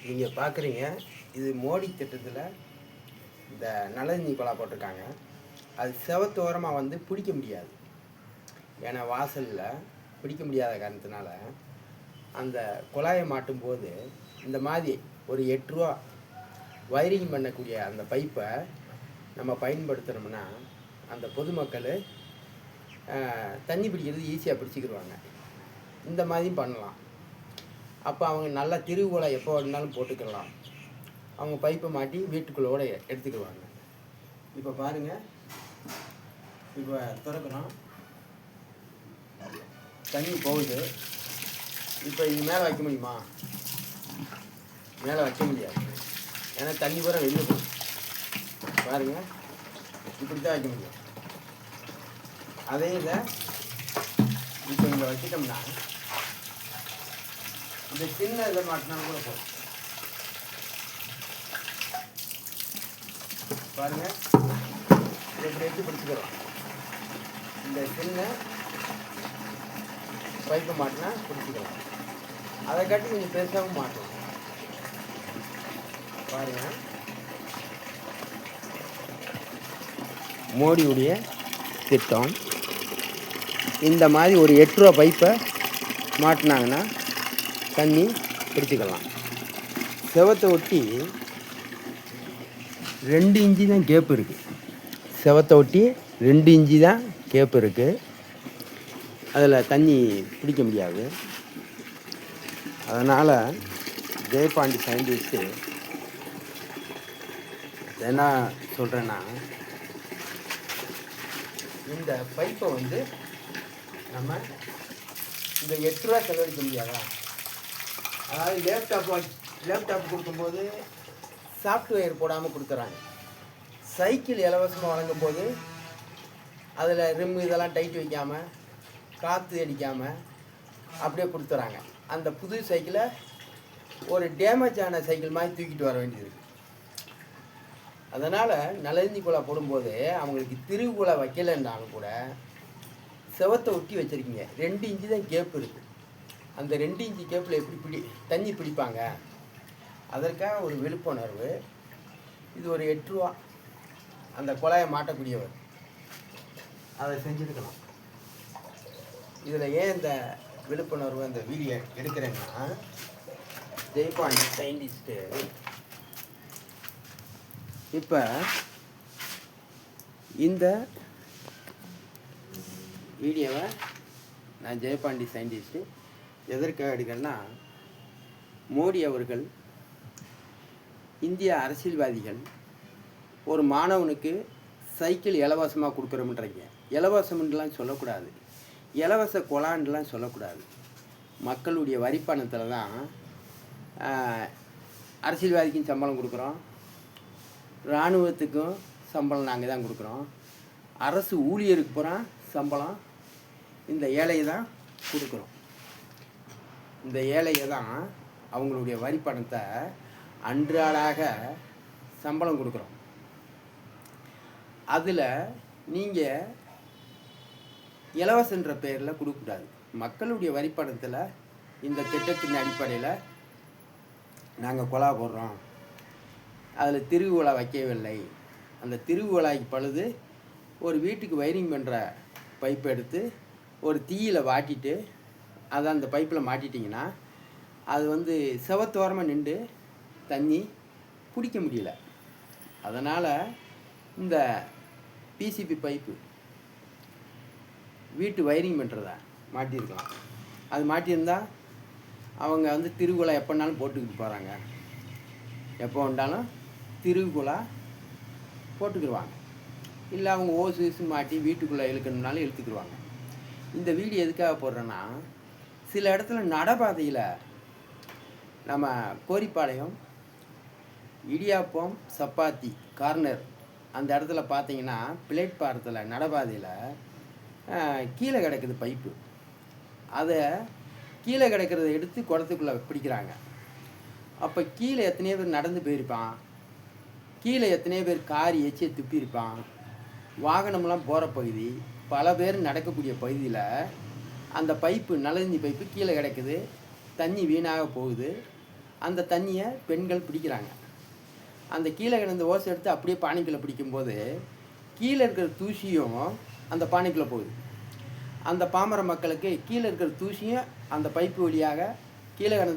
நீங்கள் பார்க்குறீங்க, இது மோடி திட்டத்தில் இந்த நலஞ்சி குழா போட்டிருக்காங்க. அது செவத்தோரமாக வந்து பிடிக்க முடியாது. ஏன்னா வாசலில் பிடிக்க முடியாத காரணத்தினால அந்த குழாயை மாட்டும் போது இந்த மாதிரி ஒரு 8 ரூபா வயரிங் பண்ணக்கூடிய அந்த பைப்பை நம்ம பயன்படுத்துகிறோம்னா அந்த பொதுமக்கள் தண்ணி பிடிக்கிறது ஈஸியாக பிடிச்சிக்கிடுவாங்க. இந்த மாதிரியும் பண்ணலாம். அப்போ அவங்க நல்லா திருகுலை எப்போ வேணுனாலும் போட்டுக்கலாம். அவங்க பைப்பை மாட்டி வீட்டுக்குள்ளோட எடுத்துக்கிடுவாங்க. இப்போ பாருங்கள், இப்போ திறக்கிறோம், தண்ணி போகுது. இப்போ இது மேலே வைக்க முடியுமா? மேலே வைக்க முடியாது. ஏன்னா தண்ணி பூரா வெளியே போகும். பாருங்கள், இப்படி தான் வைக்க முடியும். அதே இதை இப்போ இங்கே வச்சுட்டோம்னா இந்த சின்ன இதை மாட்டினாலும் கூட போகும். பாருங்கள், எப்படி எடுத்து பிடிச்சிக்கிறோம். இந்த சின்ன பைப்பை மாட்டினா பிடிச்சிக்கலாம். அதை காட்டி கொஞ்சம் பெருசாகவும் மாட்டோம். பாருங்கள், மோடியுடைய திட்டம். இந்த மாதிரி ஒரு 8 ரூபா பைப்பை மாட்டினாங்கன்னா தண்ணி பிடிச்சிக்கலாம். செவத்தை ஒட்டி 2 இன்ச்சு தான் கேப் இருக்குது. செவத்தை ஒட்டி 2 இன்ச்சு தான் கேப் இருக்குது. அதில் தண்ணி பிடிக்க முடியாது. அதனால் ஜெயபாண்டி சயின்டிஸ்ட்டு என்ன சொல்கிறேன்னா, இந்த பைப்பை வந்து நம்ம இந்த 8 ரூபா செலவழிக்க முடியாதா? அதாவது லேப்டாப் கொடுக்கும்போது சாஃப்ட்வேர் போடாமல் கொடுக்குறாங்க. சைக்கிள் இலவசமாக வழங்கும் போது அதில் ரிம் இதெல்லாம் டைட் வைக்காமல் காற்று அடிக்காமல் அப்படியே கொடுத்துறாங்க. அந்த புது சைக்கிளை ஒரு டேமேஜ் ஆன சைக்கிள் மாதிரி தூக்கிட்டு வர வேண்டியது. அதனால் நலஞ்சி குழா போடும்போது அவங்களுக்கு திருகுலை வைக்கலைன்னாலும் கூட செவத்தை ஒட்டி வச்சுருக்கீங்க. 2 இன்ச்சு தான் கேப் இருக்குது. அந்த 2 இன்ச்சு கேப்பில் எப்படி தண்ணி பிடிப்பாங்க? அதற்காக ஒரு விழிப்புணர்வு. இது ஒரு 8 ரூபா அந்த குழாயை மாட்டக்கூடியவர் அதை செஞ்சுருக்கலாம். இதில் ஏன் இந்த விழிப்புணர்வு அந்த வீடியோ எடுக்கிறேன்னா, ஜெயபாண்டி சயின்டிஸ்ட்டு இப்போ இந்த வீடியோவை நான் ஜெயபாண்டி சயின்டிஸ்ட்டு எதற்காக எடுக்கிறேன்னா, மோடி அவர்கள் இந்திய அரசியல்வாதிகள் ஒரு மாணவனுக்கு சைக்கிள் இலவசமாக கொடுக்குறோம்ன்றீங்க. இலவசம்லாம் சொல்லக்கூடாது, இலவச கொலான்லாம் சொல்லக்கூடாது. மக்களுடைய வரிப்பணத்தில் தான் அரசியல்வாதிக்கும் சம்பளம் கொடுக்குறோம், இராணுவத்துக்கும் சம்பளம் நாங்கள் தான் கொடுக்குறோம், அரசு ஊழியருக்கு பூரா சம்பளம் இந்த ஏழையை தான் கொடுக்குறோம். இந்த ஏழையை தான் அவங்களுடைய வரிப்பணத்தை அன்றாடாக சம்பளம் கொடுக்குறோம். அதில் நீங்கள் இலவசன்ற பெயரில் கொடுக்கக்கூடாது. மக்களுடைய வரிப்பணத்தில் இந்த திட்டத்தின் அடிப்படையில் நாங்கள் குழா போடுறோம், அதில் திருகுவலை வைக்கவில்லை, அந்த திருகுவலாய்க்கு பழுது ஒரு வீட்டுக்கு வயரிங் பண்ணுற பைப்பை எடுத்து ஒரு தீயில் வாட்டிட்டு அதை அந்த பைப்பில் மாட்டிட்டிங்கன்னா அது வந்து செவத்தோரமாக நின்று தண்ணி பிடிக்க முடியல. அதனால் இந்த பிசிபி பைப்பு வீட்டு வயரிங் பண்ணுறதா மாட்டியிருக்கலாம். அது மாட்டியிருந்தால் அவங்க வந்து திருகுலா எப்போனாலும் போட்டுக்கிட்டு போகிறாங்க. எப்போ வந்தாலும் திருகுலா போட்டுக்கிடுவாங்க. இல்லை அவங்க ஓசு மாட்டி வீட்டுக்குள்ளே இழுக்கணுனாலும் இழுத்துக்கிடுவாங்க. இந்த வீடியோ எதுக்காக போடுறேன்னா, சில இடத்துல நடைபாதையில் நம்ம கோரிப்பாளையம் இடியாப்பம் சப்பாத்தி கார்னர் அந்த இடத்துல பார்த்தீங்கன்னா பிளேட் பாரத்தில் நடைபாதையில் கீழே கிடக்குது பைப்பு. அதை கீழே கிடக்கிறத எடுத்து குளத்துக்குள்ளே பிடிக்கிறாங்க. அப்போ கீழே எத்தனையோ பேர் நடந்து போயிருப்பான், கீழே எத்தனையோ பேர் காரி எச்சியை துப்பியிருப்பான். வாகனம்லாம் போகிற பகுதி, பல பேர் நடக்கக்கூடிய பகுதியில் அந்த பைப்பு நலஞ்சி பைப்பு கீழே கிடக்குது, தண்ணி வீணாக போகுது. அந்த தண்ணியை பெண்கள் பிடிக்கிறாங்க. அந்த கீழே கிடந்த ஓசை எடுத்து அப்படியே பானைக்குள்ளே பிடிக்கும்போது கீழே இருக்கிற தூசியும் அந்த பானைக்குள்ளே போகுது. அந்த பாமர மக்களுக்கு கீழே இருக்கிற தூசியும் அந்த பைப்பு வழியாக கீழே கிடந்த